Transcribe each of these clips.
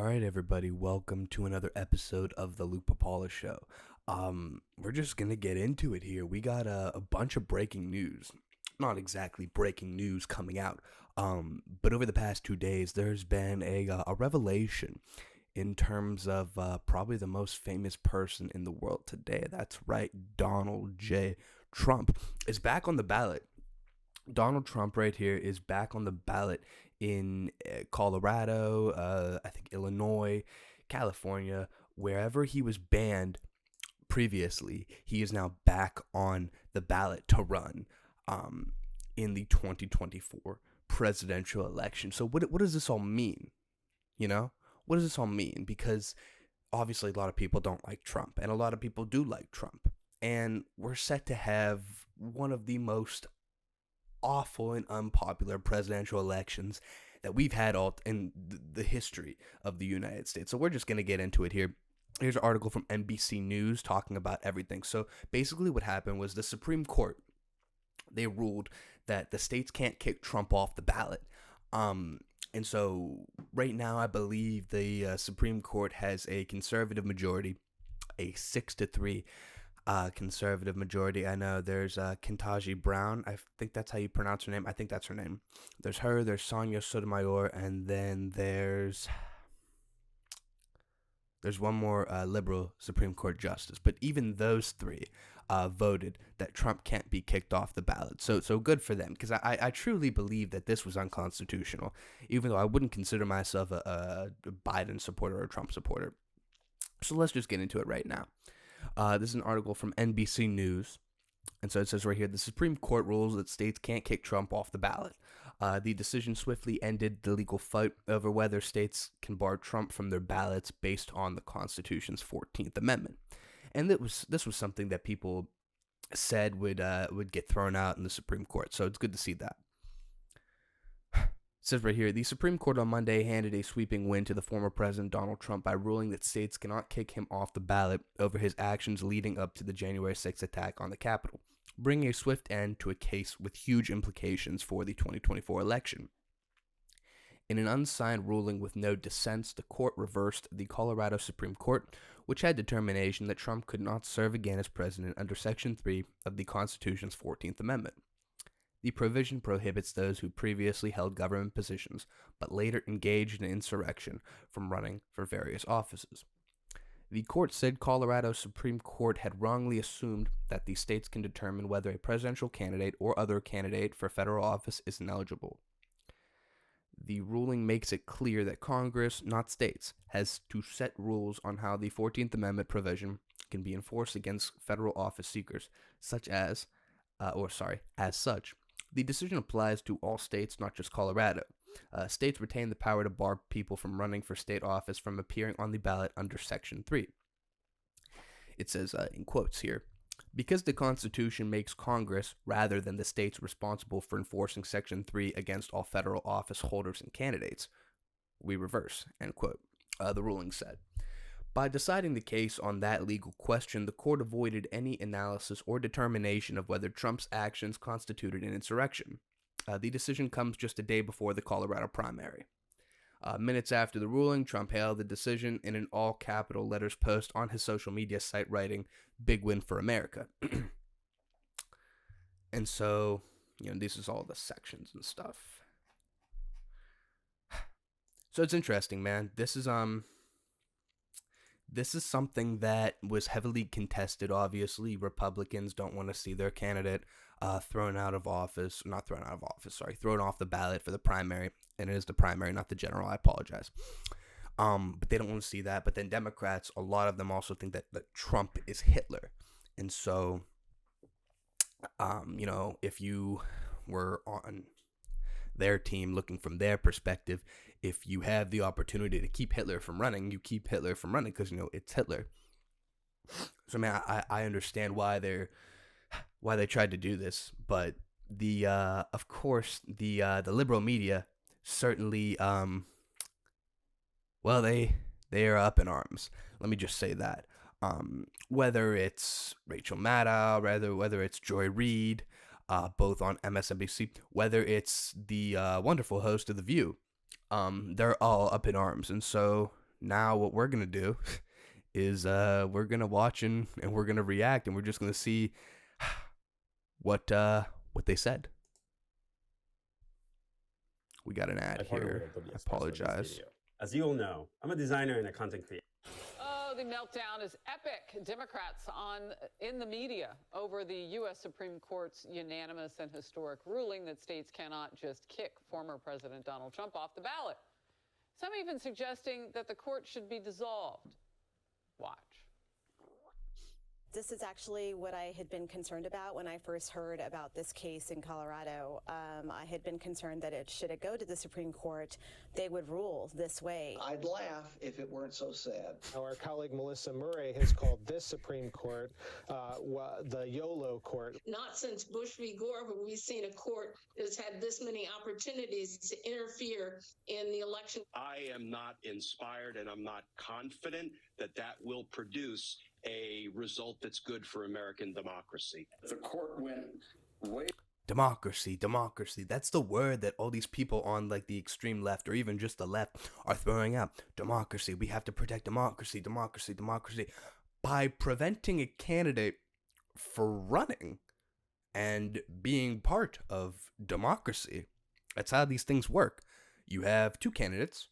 right, everybody, welcome to another episode of the Pipala Show. We're just gonna get into it here. We got a bunch of breaking news. Not exactly breaking news coming out, but over the past 2 days, there's been a revelation in terms of probably the most famous person in the world today. That's right, Donald J. Trump is back on the ballot. Donald Trump right here is back on the ballot in Colorado, I think Illinois, California, wherever he was banned previously. He is now back on the ballot to run in the 2024 presidential election. So what does this all mean? You know, what does this all mean? Because obviously a lot of people don't like Trump, and a lot of people do like Trump. And we're set to have one of the most awful and unpopular presidential elections that we've had all in the history of the United States. So we're just going to get into it here. Here's an article from NBC News talking about everything. So basically what happened was the Supreme Court, they ruled that the states can't kick Trump off the ballot. And so right now, I believe the Supreme Court has a conservative majority, a 6-3 conservative majority. I know there's Ketanji Brown. I think that's how you pronounce her name. I think that's her name. There's her, there's Sonia Sotomayor, and then there's one more liberal Supreme Court justice. But even those three voted that Trump can't be kicked off the ballot. So good for them, because I truly believe that this was unconstitutional, even though I wouldn't consider myself a Biden supporter or a Trump supporter. So let's just get into it right now. This is an article from NBC News. And so it says right here, the Supreme Court rules that states can't kick Trump off the ballot. The decision swiftly ended the legal fight over whether states can bar Trump from their ballots based on the Constitution's 14th Amendment. And this was something that people said would get thrown out in the Supreme Court. So it's good to see that. It says right here, the Supreme Court on Monday handed a sweeping win to the former president Donald Trump by ruling that states cannot kick him off the ballot over his actions leading up to the January 6th attack on the Capitol, bringing a swift end to a case with huge implications for the 2024 election. In an unsigned ruling with no dissents, the court reversed the Colorado Supreme Court, which had determination that Trump could not serve again as president under Section 3 of the Constitution's 14th Amendment. The provision prohibits those who previously held government positions but later engaged in insurrection from running for various offices. The court said Colorado Supreme Court had wrongly assumed that the states can determine whether a presidential candidate or other candidate for federal office is ineligible. The ruling makes it clear that Congress, not states, has to set rules on how the 14th Amendment provision can be enforced against federal office seekers, as such. The decision applies to all states, not just Colorado. States retain the power to bar people from running for state office from appearing on the ballot under Section 3. It says, in quotes here, because the Constitution makes Congress, rather than the states, responsible for enforcing Section 3 against all federal office holders and candidates, we reverse, end quote, the ruling said. By deciding the case on that legal question, the court avoided any analysis or determination of whether Trump's actions constituted an insurrection. The decision comes just a day before the Colorado primary. Minutes after the ruling, Trump hailed the decision in an all-capital letters post on his social media site, writing, "Big win for America." And so, this is all the sections and stuff. So it's interesting, man. This is something that was heavily contested, obviously. Republicans don't want to see their candidate thrown off the ballot for the primary. And it is the primary, not the general. I apologize. But they don't want to see that. But then Democrats, a lot of them also think that Trump is Hitler. And so, if you were on their team looking from their perspective, if you have the opportunity to keep Hitler from running, you keep Hitler from running because, it's Hitler. So, man, I understand why they tried to do this, but of course, the liberal media certainly, they are up in arms. Let me just say that. Whether it's Rachel Maddow, whether it's Joy Reid, both on MSNBC, whether it's the wonderful host of The View, they're all up in arms. And so now what we're gonna do is we're gonna watch and we're gonna react, and we're just gonna see what they said. We got an ad here. I apologize. As you all know, I'm a designer and a content creator. Oh, the meltdown is epic. Democrats in the media over the U.S. Supreme Court's unanimous and historic ruling that states cannot just kick former President Donald Trump off the ballot. Some even suggesting that the court should be dissolved. Watch. This is actually what I had been concerned about when I first heard about this case in Colorado. I had been concerned that should it go to the Supreme Court, they would rule this way. I'd laugh if it weren't so sad. Our colleague Melissa Murray has called this Supreme Court the YOLO court. Not since Bush v. Gore have we seen a court that's had this many opportunities to interfere in the election. I am not inspired and I'm not confident that that will produce a result that's good for American democracy. The court went way. Democracy. That's the word that all these people on like the extreme left or even just the left are throwing out. Democracy. We have to protect democracy. By preventing a candidate for running and being part of democracy. That's how these things work. You have two candidates.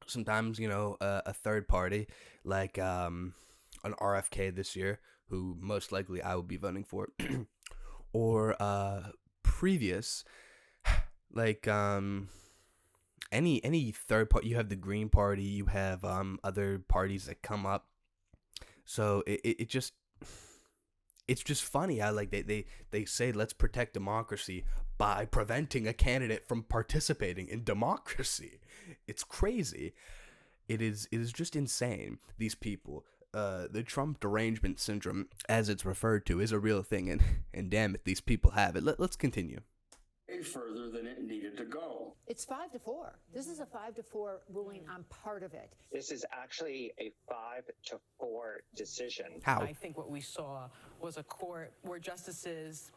Sometimes, a third party like an RFK this year, who most likely I will be voting for, or previous, like any third party. You have the Green Party, you have other parties that come up. So it's just funny how like they say let's protect democracy by preventing a candidate from participating in democracy. It's crazy. It is just insane. These people. The Trump derangement syndrome, as it's referred to, is a real thing, and damn it, these people have it. Let's continue. Further than it needed to go. It's 5-4. This is a 5-4 ruling on part of it. This is actually a 5-4 decision. How? I think what we saw was a court where justices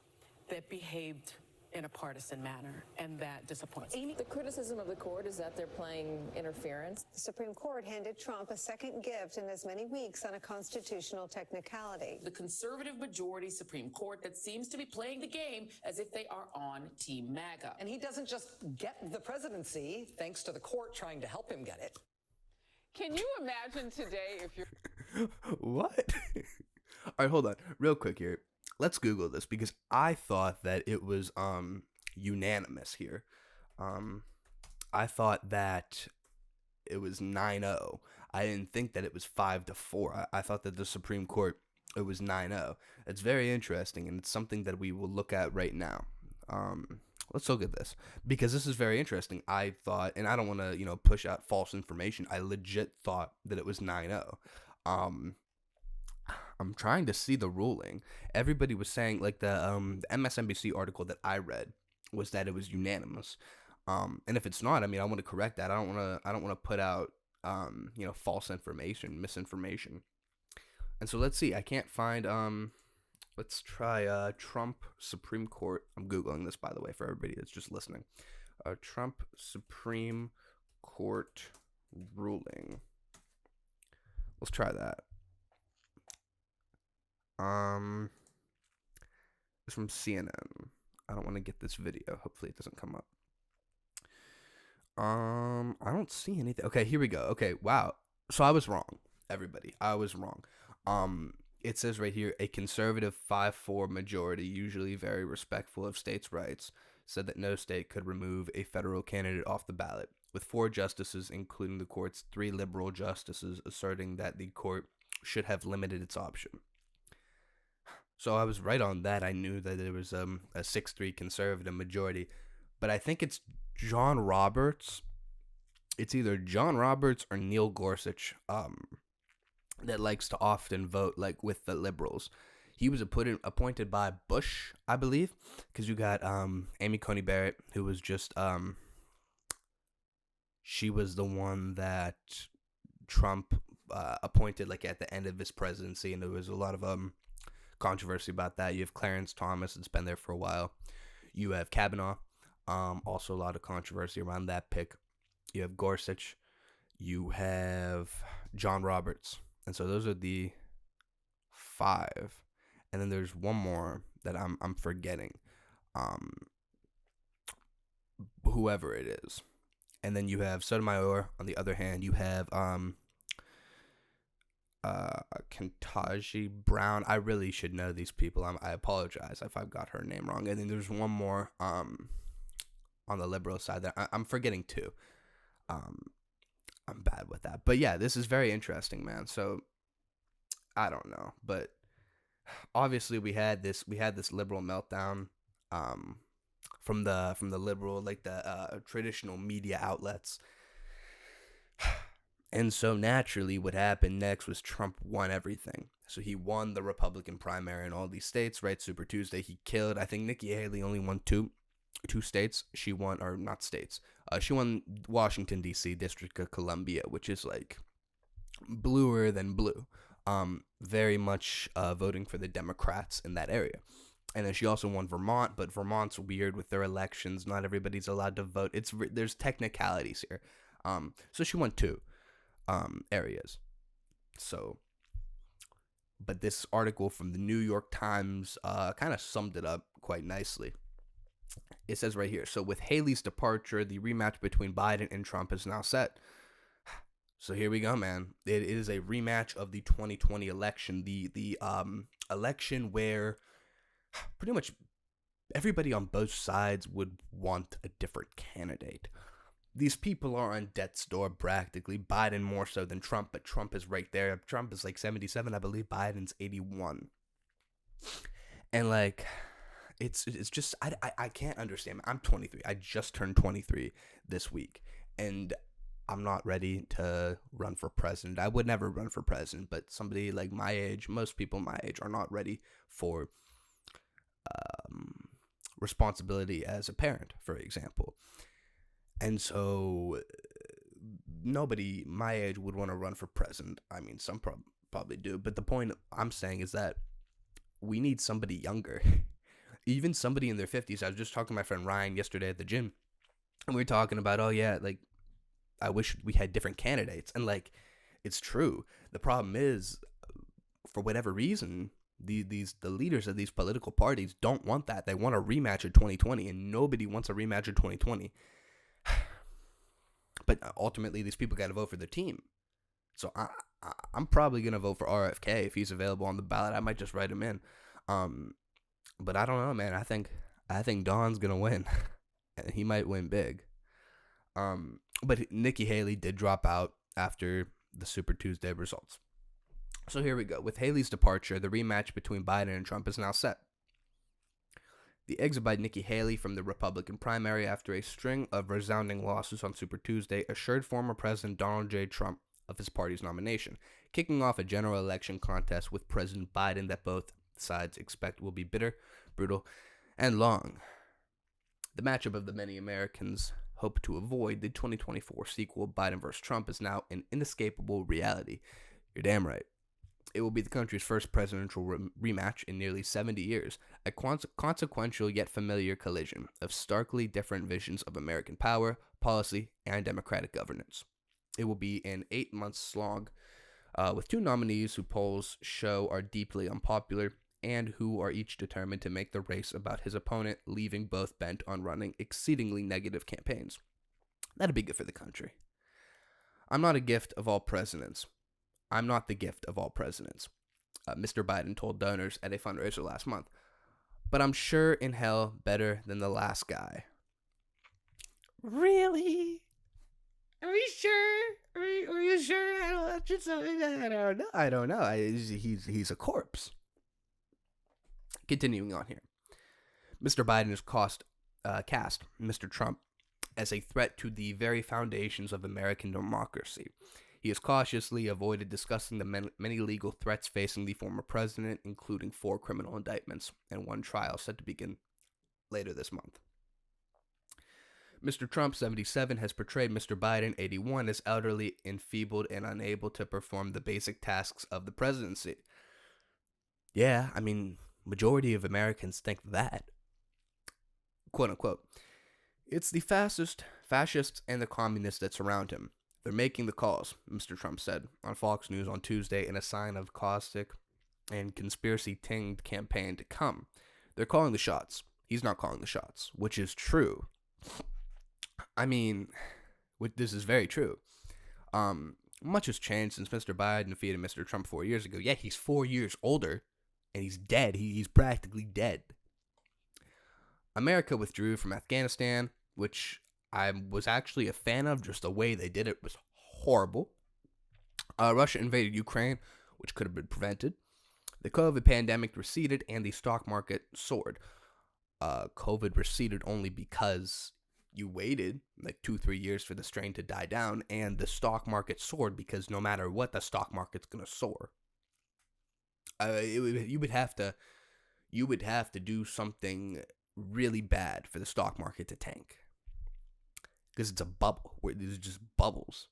that behaved in a partisan manner, and that disappoints me. The criticism of the court is that they're playing interference. The Supreme Court handed Trump a second gift in as many weeks on a constitutional technicality. The conservative majority Supreme Court that seems to be playing the game as if they are on Team MAGA. And he doesn't just get the presidency thanks to the court trying to help him get it. Can you imagine today if you're... What? All right, hold on. Real quick here. Let's Google this because I thought that it was unanimous here. I thought that it was 9-0. I didn't think that it was 5-4. I thought that the Supreme Court, it was 9-0. It's very interesting, and it's something that we will look at right now. Let's look at this because this is very interesting. I thought, and I don't want to, push out false information. I legit thought that it was 9-0. I'm trying to see the ruling. Everybody was saying, like the MSNBC article that I read was that it was unanimous. And if it's not, I want to correct that. I don't want to put out false information, misinformation. And so let's see. I can't find let's try Trump Supreme Court. I'm Googling this, by the way, for everybody that's just listening. Trump Supreme Court ruling. Let's try that. It's from CNN. I don't want to get this video. Hopefully it doesn't come up. I don't see anything. Okay, here we go. Okay, wow. So I was wrong, everybody. I was wrong. It says right here, a conservative 5-4 majority, usually very respectful of states' rights, said that no state could remove a federal candidate off the ballot, with 4 justices, including the court's 3 liberal justices, asserting that the court should have limited its option. So I was right on that. I knew that there was a 6-3 conservative majority, but I think it's John Roberts. It's either John Roberts or Neil Gorsuch that likes to often vote like with the liberals. He was appointed by Bush, I believe, because you got Amy Coney Barrett, who was just she was the one that Trump appointed like at the end of his presidency, and there was a lot of controversy about that. You have Clarence Thomas, it's been there for a while. You have Kavanaugh, also a lot of controversy around that pick. You have Gorsuch. You have John Roberts. And so those are the 5. And then there's one more that I'm forgetting. Whoever it is. And then you have Sotomayor. On the other hand, you have Ketanji Brown. I really should know these people. I apologize if I've got her name wrong. And then there's one more on the liberal side that I'm forgetting too. I'm bad with that. But yeah, this is very interesting, man. So I don't know, but obviously we had this liberal meltdown from the liberal, like the traditional media outlets. And so naturally what happened next was Trump won everything. So he won the Republican primary in all these states, right? Super Tuesday, he killed. I think Nikki Haley only won two states. She won, or not states. She won Washington, D.C., District of Columbia, which is like bluer than blue. Very much voting for the Democrats in that area. And then she also won Vermont, but Vermont's weird with their elections. Not everybody's allowed to vote. There's technicalities here. So she won 2 areas. So, but this article from the New York Times kind of summed it up quite nicely. It says right here, so with Haley's departure, the rematch between Biden and Trump is now set. So here we go, man. It is a rematch of the 2020 election, the election where pretty much everybody on both sides would want a different candidate. These people are on death's door practically, Biden more so than Trump, but Trump is right there. Trump is like 77, I believe. Biden's 81. And like, it's just, I can't understand. I'm 23. I just turned 23 this week. And I'm not ready to run for president. I would never run for president, but somebody like my age, most people my age are not ready for responsibility as a parent, for example. And so nobody my age would want to run for president. I mean, some probably do. But the point I'm saying is that we need somebody younger. Even somebody in their 50s. I was just talking to my friend Ryan yesterday at the gym. And we were talking about, oh, yeah, like, I wish we had different candidates. And, like, it's true. The problem is, for whatever reason, the leaders of these political parties don't want that. They want a rematch of 2020. And nobody wants a rematch of 2020. But ultimately, these people got to vote for their team. So I'm probably going to vote for RFK if he's available on the ballot. I might just write him in. But I don't know, man. I think Don's going to win. And he might win big. But Nikki Haley did drop out after the Super Tuesday results. So here we go. With Haley's departure, the rematch between Biden and Trump is now set. The exit by Nikki Haley from the Republican primary after a string of resounding losses on Super Tuesday assured former President Donald J. Trump of his party's nomination, kicking off a general election contest with President Biden that both sides expect will be bitter, brutal, and long. The matchup of the many Americans hope to avoid, the 2024 sequel Biden vs. Trump, is now an inescapable reality. You're damn right. It will be the country's first presidential rematch in nearly 70 years, a consequential yet familiar collision of starkly different visions of American power, policy, and democratic governance. It will be an 8-month slog with 2 nominees who polls show are deeply unpopular and who are each determined to make the race about his opponent, leaving both bent on running exceedingly negative campaigns. That'd be good for the country. I'm not a gift of all presidents. I'm not the gift of all presidents, Mr. Biden told donors at a fundraiser last month. But I'm sure in hell better than the last guy. Really? Are we sure? Are you sure? I don't know. He's a corpse. Continuing on here. Mr. Biden has cast Mr. Trump as a threat to the very foundations of American democracy. He has cautiously avoided discussing the many legal threats facing the former president, including 4 criminal indictments and 1 trial set to begin later this month. Mr. Trump, 77, has portrayed Mr. Biden, 81, as elderly, enfeebled, and unable to perform the basic tasks of the presidency. Yeah, I mean, majority of Americans think that. Quote unquote. It's the fascists and the communists that surround him. They're making the calls, Mr. Trump said on Fox News on Tuesday in a sign of caustic and conspiracy-tinged campaign to come. They're calling the shots. He's not calling the shots, which is true. I mean, this is very true. Much has changed since Mr. Biden defeated Mr. Trump 4 years ago. Yeah, he's 4 years older, and he's dead. He's practically dead. America withdrew from Afghanistan, which I was actually a fan of. Just the way they did it was horrible. Russia invaded Ukraine, which could have been prevented. The COVID pandemic receded, and the stock market soared. COVID receded only because you waited like 2-3 years for the strain to die down, and the stock market soared because no matter what, the stock market's gonna soar. You would have to do something really bad for the stock market to tank, because it's a bubble where there's just bubbles.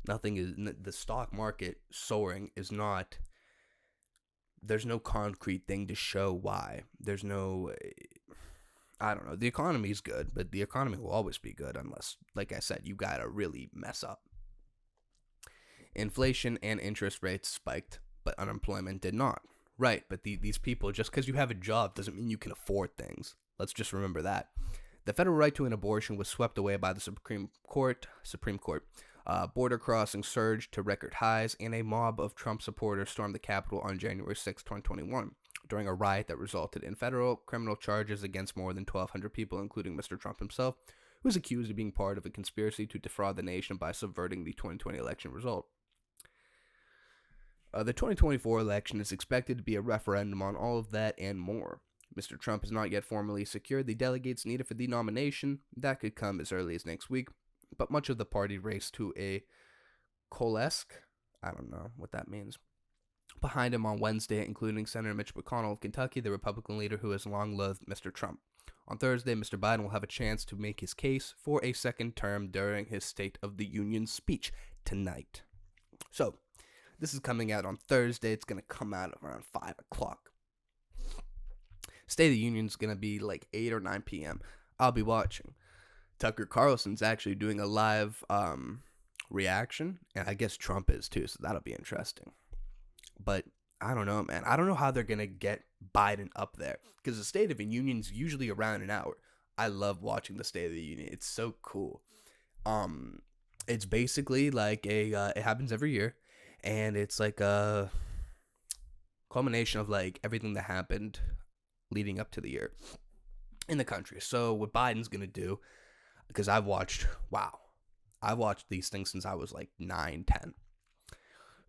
The stock market soaring is not. There's no concrete thing to show why. There's no. I don't know. The economy is good, but the economy will always be good unless, like I said, you gotta really mess up. Inflation and interest rates spiked, but unemployment did not. Right, but these people, just because you have a job doesn't mean you can afford things. Let's just remember that. The federal right to an abortion was swept away by the Supreme Court. Border crossings surged to record highs, and a mob of Trump supporters stormed the Capitol on January 6, 2021, during a riot that resulted in federal criminal charges against more than 1,200 people, including Mr. Trump himself, who was accused of being part of a conspiracy to defraud the nation by subverting the 2020 election result. The 2024 election is expected to be a referendum on all of that and more. Mr. Trump has not yet formally secured the delegates needed for the nomination. That could come as early as next week, but much of the party raced to a coalesce, I don't know what that means, behind him on Wednesday, including Senator Mitch McConnell of Kentucky, the Republican leader who has long loathed Mr. Trump. On Thursday, Mr. Biden will have a chance to make his case for a second term during his State of the Union speech tonight. So, this is coming out on Thursday. It's going to come out around 5 o'clock. State of the Union is going to be like 8 or 9 p.m. I'll be watching. Tucker Carlson's actually doing a live reaction, and I guess Trump is too, so that'll be interesting. But I don't know, man. I don't know how they're going to get Biden up there, because the State of the Union is usually around an hour. I love watching the State of the Union. It's so cool. It's basically like it happens every year, and it's like a culmination of like everything that happened leading up to the year in the country. So what Biden's going to do, because I've watched these things since I was like 9, 10.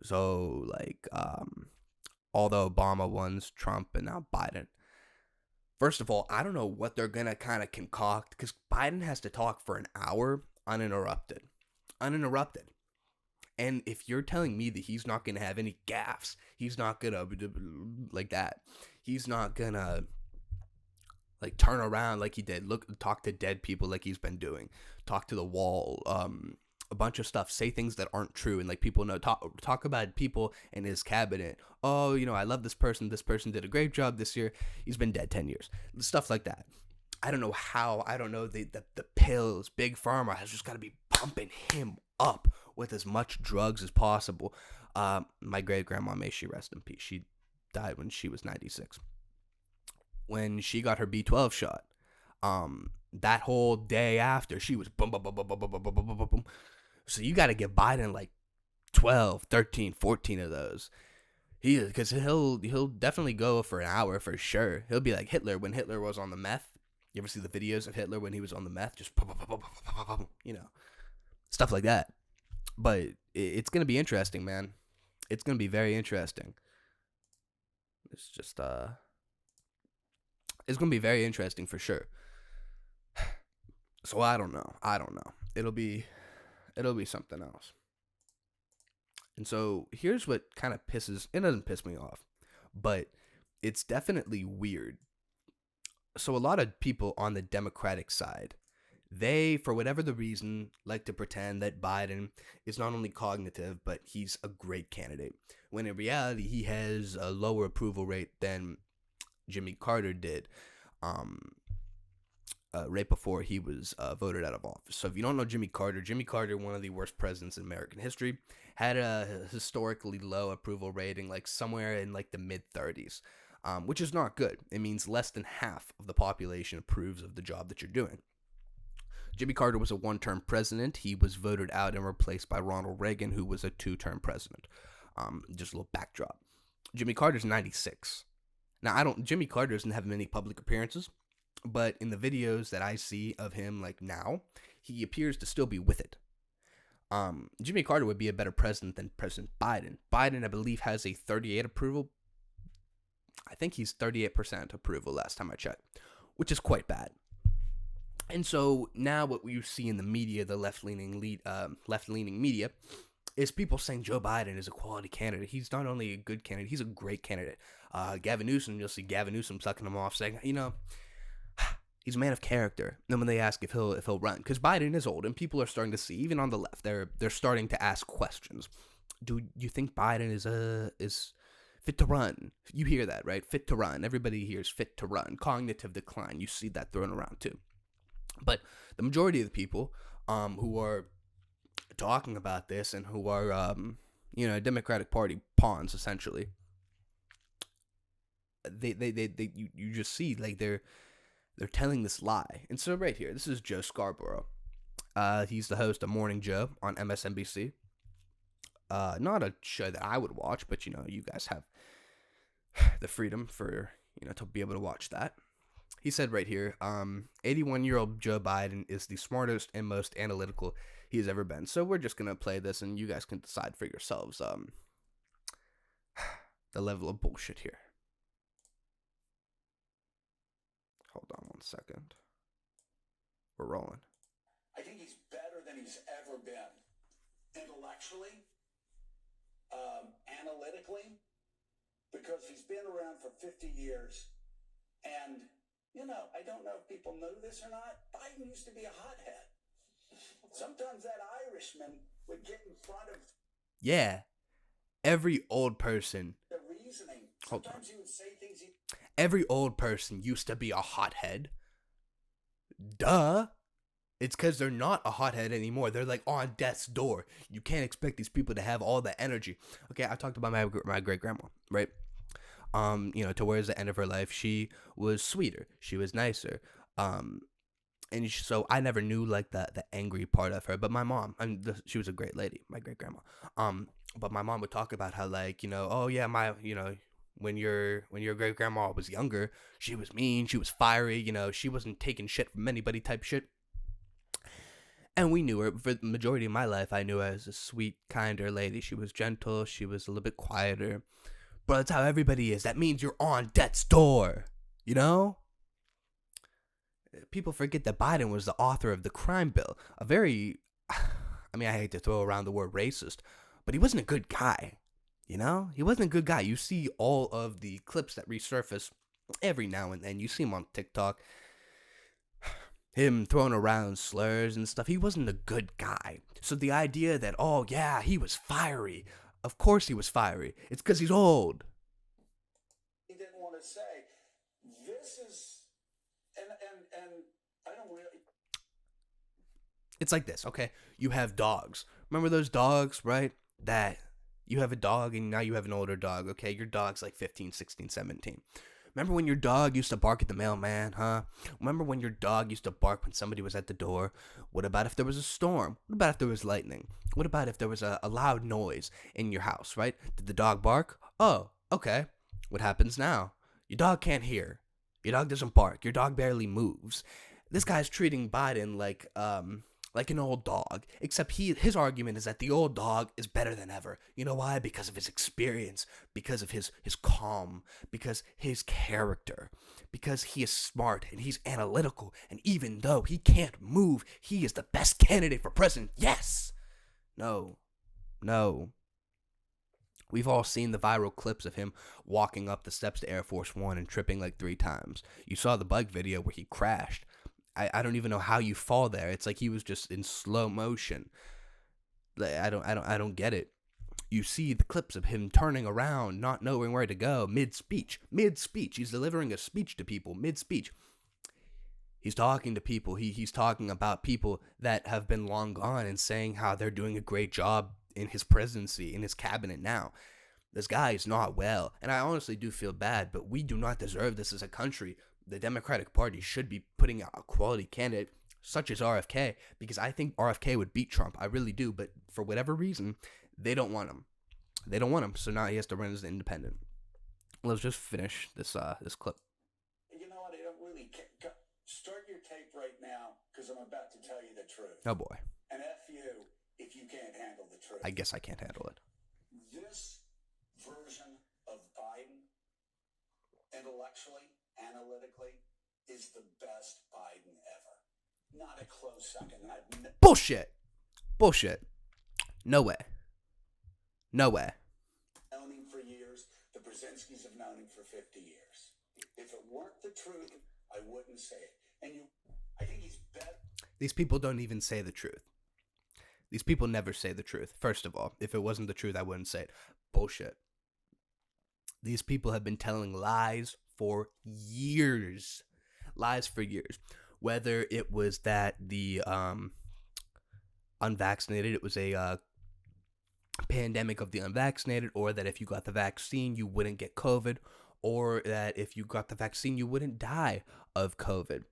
So like, although Obama won, Trump, and now Biden. First of all, I don't know what they're going to kind of concoct, because Biden has to talk for an hour uninterrupted. And if you're telling me that he's not going to have any gaffes, he's not going to, like that, he's not going to, like, turn around like he did, talk to dead people like he's been doing, talk to the wall, a bunch of stuff, say things that aren't true, and like people know, talk about people in his cabinet. Oh, you know, I love this person did a great job this year, he's been dead 10 years, stuff like that. I don't know how. I don't know, the pills, Big Pharma has just got to be pumping him up with as much drugs as possible. My great grandma, may she rest in peace, she died when she was 96. When she got her B12 shot, that whole day after, she was boom, boom, boom, boom, boom, boom, boom, boom, boom, boom, boom. So you got to get Biden like 12, 13, 14 of those. Because he'll definitely go for an hour for sure. He'll be like Hitler when Hitler was on the meth. You ever see the videos of Hitler when he was on the meth? Just, you know, stuff like that. But it's going to be interesting, man. It's going to be very interesting. It's just, it's going to be very interesting for sure. So I don't know. It'll be something else. And so here's what kind of it doesn't piss me off, but it's definitely weird. So a lot of people on the Democratic side, they, for whatever the reason, like to pretend that Biden is not only cognitive, but he's a great candidate. When in reality, he has a lower approval rate than Jimmy Carter did. right before he was voted out of office. So if you don't know Jimmy Carter, one of the worst presidents in American history, had a historically low approval rating, like somewhere in like the mid-30s, which is not good. It means less than half of the population approves of the job that you're doing. Jimmy Carter was a one-term president. He was voted out and replaced by Ronald Reagan, who was a two-term president. Just a little backdrop. Jimmy Carter's 96. Now, Jimmy Carter doesn't have many public appearances, but in the videos that I see of him, like now, he appears to still be with it. Jimmy Carter would be a better president than President Biden. Biden, I believe, has a 38 approval. I think he's 38% approval last time I checked, which is quite bad. And so now what you see in the media, the left-leaning media, is people saying Joe Biden is a quality candidate. He's not only a good candidate, he's a great candidate. Gavin Newsom, you'll see Gavin Newsom sucking him off, saying, he's a man of character. And then when they ask if he'll run, because Biden is old, and people are starting to see, even on the left, they're starting to ask questions. Do you think Biden is fit to run? You hear that, right? Fit to run. Everybody hears fit to run. Cognitive decline. You see that thrown around too. But the majority of the people who are talking about this and who are, Democratic Party pawns, essentially, you just see, like, they're telling this lie. And so right here, this is Joe Scarborough. He's the host of Morning Joe on MSNBC. Not a show that I would watch, but, you guys have the freedom for, to be able to watch that. He said right here, 81-year-old Joe Biden is the smartest and most analytical he's ever been. So we're just going to play this, and you guys can decide for yourselves the level of bullshit here. Hold on one second. We're rolling. I think he's better than he's ever been. Intellectually, analytically, because he's been around for 50 years. And I don't know if people know this or not. Biden used to be a hothead. Sometimes that Irishman would get in front of. Yeah. Every old person. The reasoning. Sometimes he would say things. Every old person used to be a hothead. Duh. It's because they're not a hothead anymore. They're like on death's door. You can't expect these people to have all the energy. Okay, I talked about my great grandma, right? Towards the end of her life, she was sweeter. She was nicer. So I never knew like the angry part of her. But my mom, she was a great lady, my great grandma. But my mom would talk about how like, oh yeah, when your great grandma was younger, she was mean, she was fiery, she wasn't taking shit from anybody type shit. And we knew her for the majority of my life. I knew her as a sweet, kinder lady. She was gentle. She was a little bit quieter. But that's how everybody is. That means you're on death's door. People forget that Biden was the author of the crime bill. I hate to throw around the word racist, but he wasn't a good guy. He wasn't a good guy. You see all of the clips that resurface every now and then. You see him on TikTok. Him throwing around slurs and stuff. He wasn't a good guy. So the idea that, oh yeah, he was fiery. Of course he was fiery. It's because he's old. He didn't want to say, this is, and I don't really. It's like this, okay? You have dogs. Remember those dogs, right? That you have a dog and now you have an older dog, okay? Your dog's like 15, 16, 17. Remember when your dog used to bark at the mailman, huh? Remember when your dog used to bark when somebody was at the door? What about if there was a storm? What about if there was lightning? What about if there was a loud noise in your house, right? Did the dog bark? Oh, okay. What happens now? Your dog can't hear. Your dog doesn't bark. Your dog barely moves. This guy's treating Biden like an old dog, except his argument is that the old dog is better than ever. You know why? Because of his experience, because of his calm, because his character, because he is smart and he's analytical, and even though he can't move, he is the best candidate for president. Yes! No. We've all seen the viral clips of him walking up the steps to Air Force One and tripping like 3 times. You saw the bug video where he crashed. I don't even know how you fall there. It's like he was just in slow motion. I don't get it. You see the clips of him turning around, not knowing where to go, mid-speech. He's delivering a speech to people, mid-speech. He's talking to people. He's talking about people that have been long gone and saying how they're doing a great job in his presidency, in his cabinet now. This guy is not well, and I honestly do feel bad, but we do not deserve this as a country. The Democratic Party should be putting out a quality candidate such as RFK, because I think RFK would beat Trump. I really do, but for whatever reason, they don't want him. They don't want him, so now he has to run as an independent. Let's just finish this clip. You know what? I don't really care. Start your tape right now, because I'm about to tell you the truth. Oh boy. And F you if you can't handle the truth. I guess I can't handle it. This version of Biden, intellectually, analytically, is the best Biden ever. Not a close second. Bullshit. Bullshit. No way. No way. Known him for years. The Brzezinskis have known him for 50 years. If it weren't the truth, I wouldn't say it. And I think he's better. These people don't even say the truth. These people never say the truth. First of all, if it wasn't the truth, I wouldn't say it. Bullshit. These people have been telling lies for years. Lies for years. Whether it was that the unvaccinated, it was a pandemic of the unvaccinated, or that if you got the vaccine, you wouldn't get COVID, or that if you got the vaccine, you wouldn't die of COVID,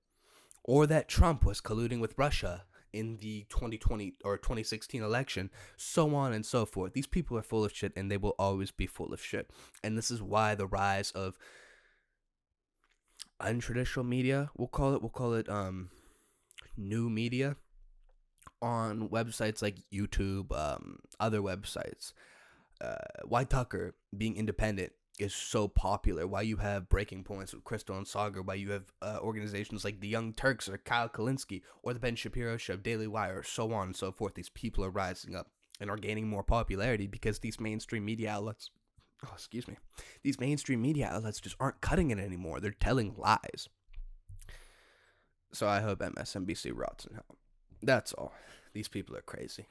or that Trump was colluding with Russia in the 2020 or 2016 election, so on and so forth. These people are full of shit, and they will always be full of shit. And this is why the rise of untraditional media, we'll call it new media, on websites like YouTube, other websites, why Tucker being independent is so popular, why you have Breaking Points with Crystal and Sagar, why you have organizations like the Young Turks or Kyle Kalinske or the Ben Shapiro Show, Daily Wire, so on and so forth. These people are rising up and are gaining more popularity because these mainstream media outlets, these mainstream media outlets just aren't cutting it anymore. They're telling lies. So I hope MSNBC rots in hell. That's all. These people are crazy.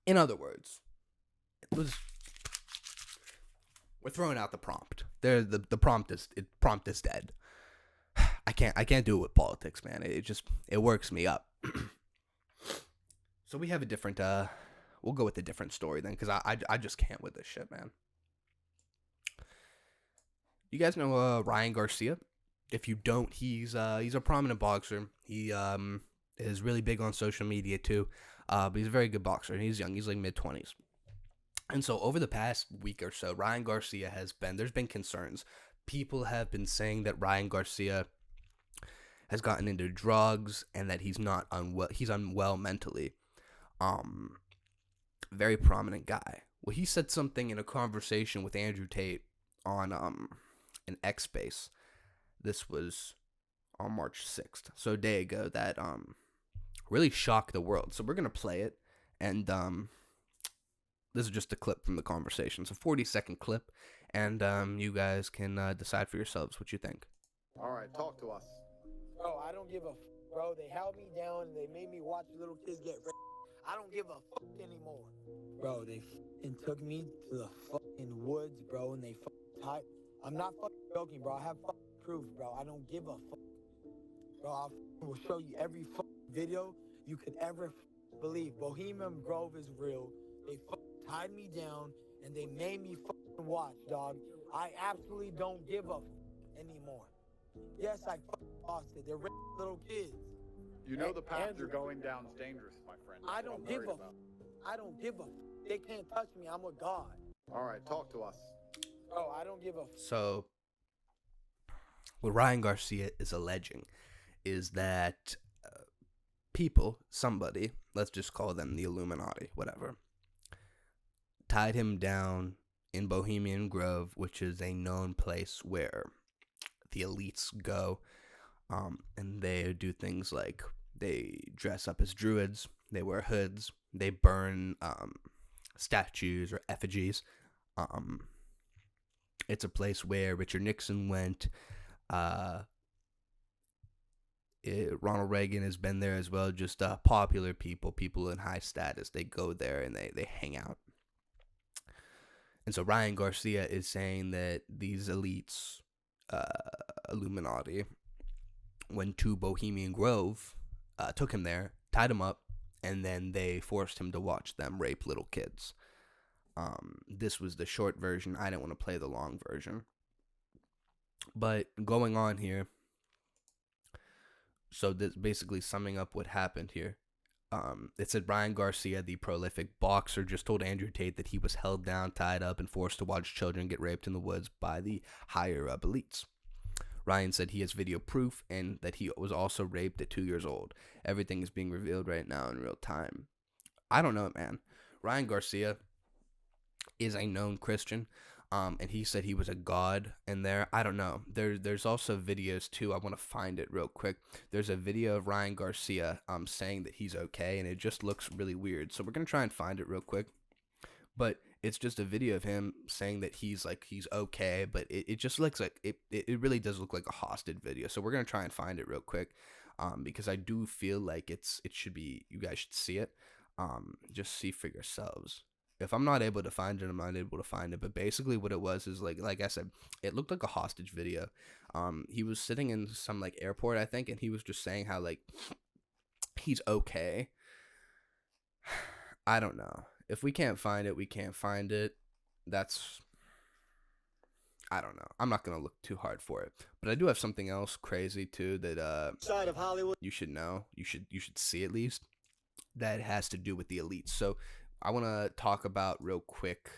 In other words, we're throwing out the prompt. The prompt is dead. I can't do it with politics, man. It works me up. So we have a different we'll go with a different story then, because I just can't with this shit, man. You guys know Ryan Garcia? If you don't, he's a prominent boxer. He is really big on social media too, but he's a very good boxer, and he's young. He's like mid-20s. And so over the past week or so, Ryan Garcia there's been concerns. People have been saying that Ryan Garcia has gotten into drugs and that he's unwell mentally. Very prominent guy. Well, he said something in a conversation with Andrew Tate on an X Space. This was on March 6th, so a day ago, that really shocked the world. So we're going to play it, and this is just a clip from the conversation. It's a 40-second clip, and you guys can decide for yourselves what you think. All right, talk to us. Bro, I don't give a bro. They held me down and they made me watch little kids get raped. I don't give a anymore. Bro, they took me to the fucking woods, bro, and they tied. I'm not joking, bro. I have proof, bro. I don't give a Bro, I will show you every video you could ever believe. Bohemian Grove is real. They tied me down and they made me watch, dog. I absolutely don't give a anymore. Yes, I lost it. They're little kids. You know the path you're going down is dangerous, my friend. I don't give a I don't give a They can't touch me. I'm with God. All right, talk to us. Bro, I don't give a So what Ryan Garcia is alleging is that somebody, let's just call them the Illuminati, whatever, tied him down in Bohemian Grove, which is a known place where the elites go, and they do things like they dress up as druids, they wear hoods, they burn statues or effigies. It's a place where Richard Nixon went. Ronald Reagan has been there as well. Just popular people in high status. They go there and they hang out. And so Ryan Garcia is saying that these elites, Illuminati, went to Bohemian Grove, took him there, tied him up, and then they forced him to watch them rape little kids. This was the short version. I didn't want to play the long version. But going on here, so this basically summing up what happened here. It said Ryan Garcia, the prolific boxer, just told Andrew Tate that he was held down, tied up, and forced to watch children get raped in the woods by the higher-up elites. Ryan said he has video proof and that he was also raped at 2 years old. Everything is being revealed right now in real time. I don't know, man. Ryan Garcia is a known Christian, and he said he was a god in there. I don't know. There's also videos too. I want to find it real quick. There's a video of Ryan Garcia saying that he's okay, and it just looks really weird. So we're gonna try and find it real quick. But it's just a video of him saying that he's okay, but it just looks like it really does look like a hostage video. So we're gonna try and find it real quick, because I do feel like it should be, you guys should see it. Just see for yourselves. If I'm not able to find it, I'm not able to find it. But basically what it was is like I said, it looked like a hostage video. He was sitting in some like airport, I think, and he was just saying how like he's okay. I don't know. If we can't find it, we can't find it. I don't know. I'm not gonna look too hard for it. But I do have something else crazy too that side of Hollywood you should know. You should see at least. That has to do with the elites. So I want to talk about real quick.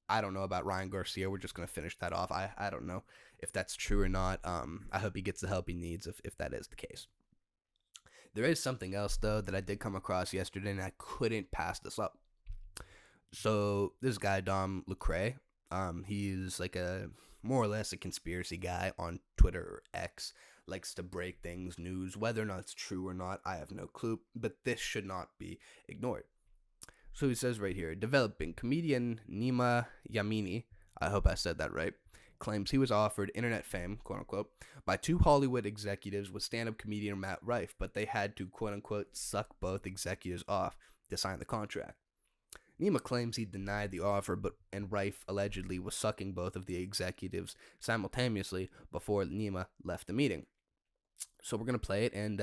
I don't know about Ryan Garcia. We're just going to finish that off. I don't know if that's true or not. I hope he gets the help he needs if that is the case. There is something else, though, that I did come across yesterday, and I couldn't pass this up. So this guy, Dom Lecrae, he's like a more or less a conspiracy guy on Twitter or X, likes to break things, news. Whether or not it's true or not, I have no clue, but this should not be ignored. So he says right here, developing comedian Nima Yamini, I hope I said that right, claims he was offered internet fame, quote unquote, by two Hollywood executives with stand-up comedian Matt Rife, but they had to, quote unquote, suck both executives off to sign the contract. Nima claims he denied the offer, and Rife allegedly was sucking both of the executives simultaneously before Nima left the meeting. So we're gonna play it, and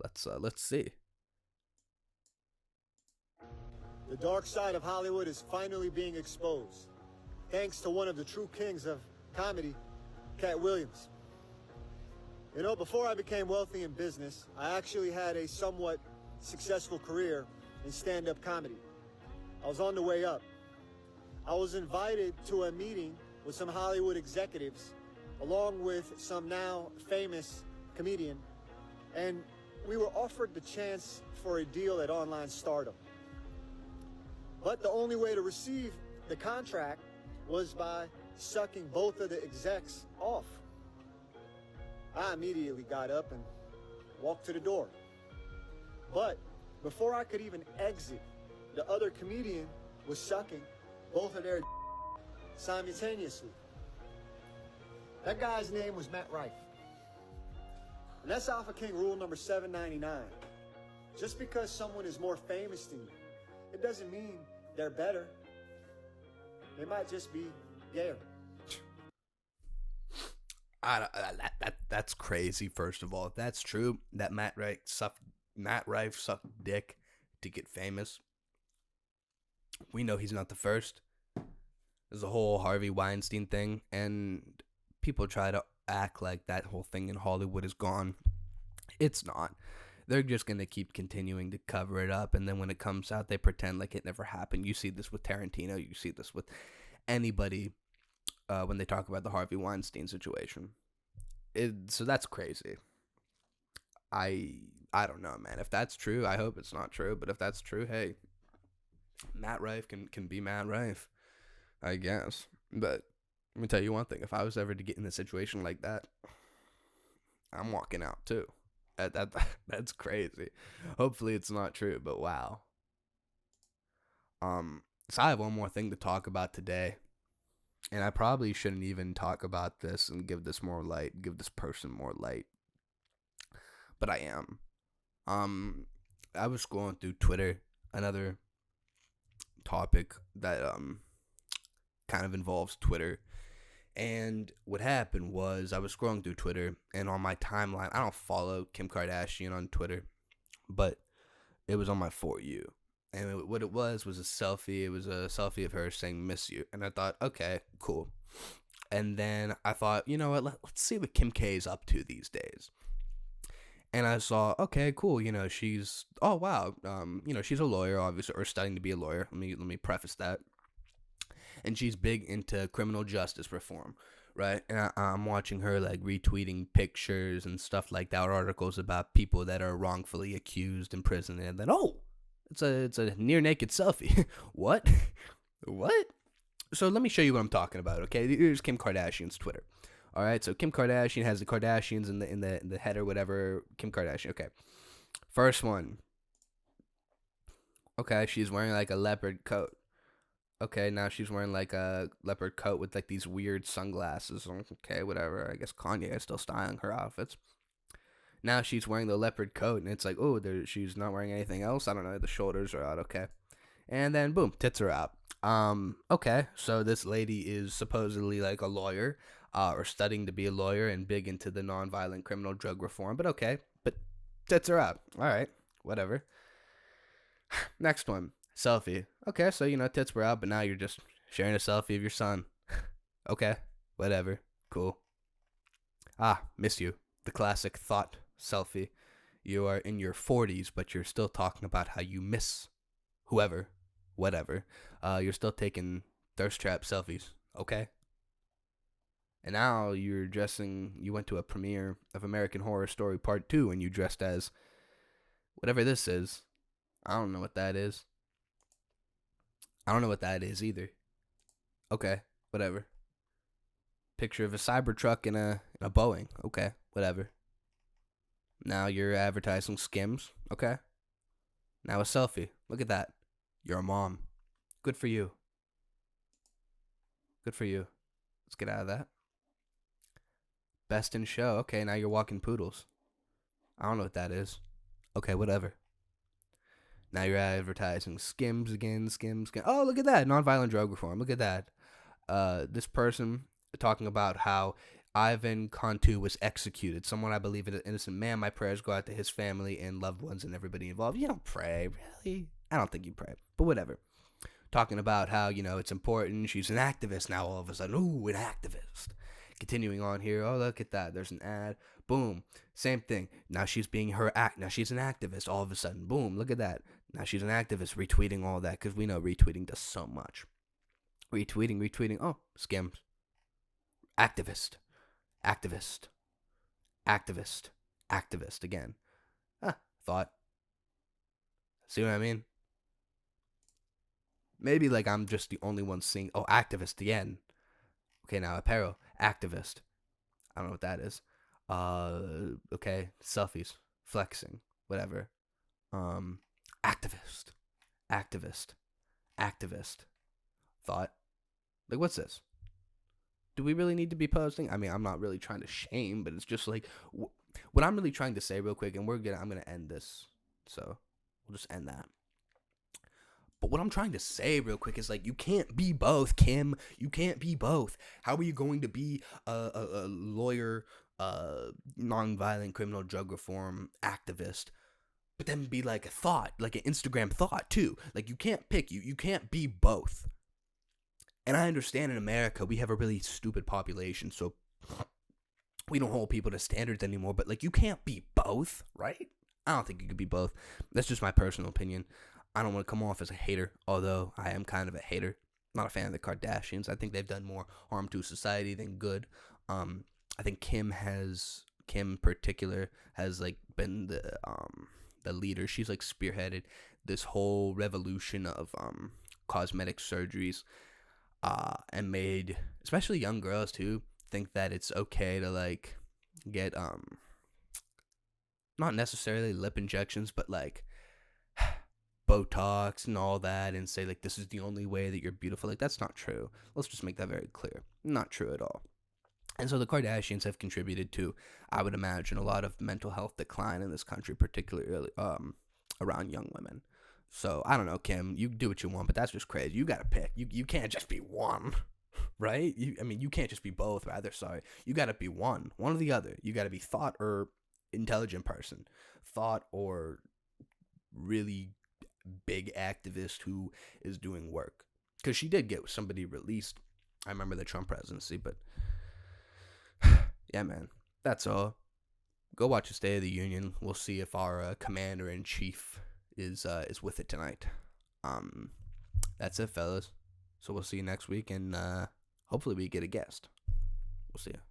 let's see. The dark side of Hollywood is finally being exposed, thanks to one of the true kings of comedy, Cat Williams. You know, before I became wealthy in business, I actually had a somewhat successful career in stand-up comedy. I was on the way up. I was invited to a meeting with some Hollywood executives, along with some now famous comedian, and we were offered the chance for a deal at Online Stardom. But the only way to receive the contract was by sucking both of the execs off. I immediately got up and walked to the door. But before I could even exit, the other comedian was sucking both of their simultaneously. That guy's name was Matt Rife. And that's Alpha King rule number 799. Just because someone is more famous than you, it doesn't mean they're better. They might just be gayer. That's crazy. First of all, if that's true, that Matt Rife sucked dick to get famous, we know he's not the first. There's a whole Harvey Weinstein thing, and people try to act like that whole thing in Hollywood is gone. It's not. They're just going to keep continuing to cover it up, and then when it comes out, they pretend like it never happened. You see this with Tarantino. You see this with anybody when they talk about the Harvey Weinstein situation. So that's crazy. I don't know, man. If that's true, I hope it's not true. But if that's true, hey, Matt Rife can be Matt Rife, I guess. But let me tell you one thing. If I was ever to get in a situation like that, I'm walking out too. That's crazy. Hopefully it's not true, but wow. So I have one more thing to talk about today. And I probably shouldn't even talk about this and give this more light, give this person more light. But I am. I was scrolling through Twitter, another topic that kind of involves Twitter, And what happened was I was scrolling through Twitter, and on my timeline, I don't follow Kim Kardashian on Twitter, but it was on my For You. And what it was a selfie. It was a selfie of her saying "miss you," and I thought, okay, cool. And then I thought, you know what? Let's see what Kim K is up to these days. And I saw, okay, cool. You know, she's she's a lawyer, obviously, or studying to be a lawyer. Let me preface that. And she's big into criminal justice reform, right? And I'm watching her like retweeting pictures and stuff like that, or articles about people that are wrongfully accused in prison, and then it's a near naked selfie. What? What? So let me show you what I'm talking about. Okay, here's Kim Kardashian's Twitter. All right, so Kim Kardashian has the Kardashians in the header, whatever. Kim Kardashian. Okay, first one. Okay, she's wearing like a leopard coat. Okay, now she's wearing like a leopard coat with like these weird sunglasses. Okay, whatever. I guess Kanye is still styling her outfits. Now she's wearing the leopard coat, and it's like, oh, she's not wearing anything else. I don't know. The shoulders are out. Okay, and then boom, tits are out. Okay, so this lady is supposedly like a lawyer, or studying to be a lawyer and big into the nonviolent criminal drug reform. But okay, but tits are out. All right, whatever. Next one. Selfie. Okay, so, tits were out, but now you're just sharing a selfie of your son. Okay, whatever. Cool. Miss you. The classic thought selfie. You are in your 40s, but you're still talking about how you miss whoever, whatever. You're still taking thirst trap selfies. Okay? And now you went to a premiere of American Horror Story Part 2, and you dressed as whatever this is. I don't know what that is. I don't know what that is either. Okay, whatever. Picture of a Cybertruck and a Boeing. Okay, whatever. Now you're advertising Skims. Okay. Now a selfie. Look at that. You're a mom. Good for you. Good for you. Let's get out of that. Best in show. Okay, now you're walking poodles. I don't know what that is. Okay, whatever. Now you're advertising Skims again, Skims. Oh, look at that. Nonviolent drug reform. Look at that. This person talking about how Ivan Cantu was executed. Someone I believe is an innocent man. My prayers go out to his family and loved ones and everybody involved. You don't pray, really? I don't think you pray, but whatever. Talking about how, it's important. She's an activist now all of a sudden. Ooh, an activist. Continuing on here. Oh, look at that. There's an ad. Boom. Same thing. Now she's being her act. Now she's an activist all of a sudden. Boom. Look at that. Now she's an activist retweeting all that because we know retweeting does so much. Retweeting. Oh, Skims. Activist. Again. Thought. See what I mean? Maybe like I'm just the only one seeing, activist again. Okay, now apparel. Activist. I don't know what that is. Okay, selfies. Flexing. Whatever. Activist. Thought. Like, what's this? Do we really need to be posting? I mean, I'm not really trying to shame, but it's just like, what I'm really trying to say real quick, and I'm going to end this. So, we'll just end that. But what I'm trying to say real quick is like, you can't be both, Kim. You can't be both. How are you going to be a lawyer, nonviolent criminal drug reform activist, but then be like a thought, like an Instagram thought too? Like, you can't pick. You can't be both. And I understand in America we have a really stupid population, so we don't hold people to standards anymore. But like, you can't be both, right? I don't think you could be both. That's just my personal opinion. I don't want to come off as a hater, although I am kind of a hater. Not a fan of the Kardashians. I think they've done more harm to society than good. I think Kim in particular has like been the leader. She's like spearheaded this whole revolution of cosmetic surgeries, and made especially young girls too think that it's okay to like get not necessarily lip injections, but like Botox and all that, and say like this is the only way that you're beautiful. Like, that's not true. Let's just make that very clear. Not true at all. And so the Kardashians have contributed to, I would imagine, a lot of mental health decline in this country, particularly around young women. So I don't know, Kim, you do what you want, but that's just crazy. You gotta pick. You can't just be one. right? You can't just be both, rather. Sorry. You got to be one or the other. You got to be thought or intelligent person, thought or really big activist who is doing work. Because she did get somebody released. I remember the Trump presidency, but yeah, man, that's all. Go watch the State of the Union. We'll see if our commander-in-chief is with it tonight. That's it, fellas. So we'll see you next week, and hopefully we get a guest. We'll see you.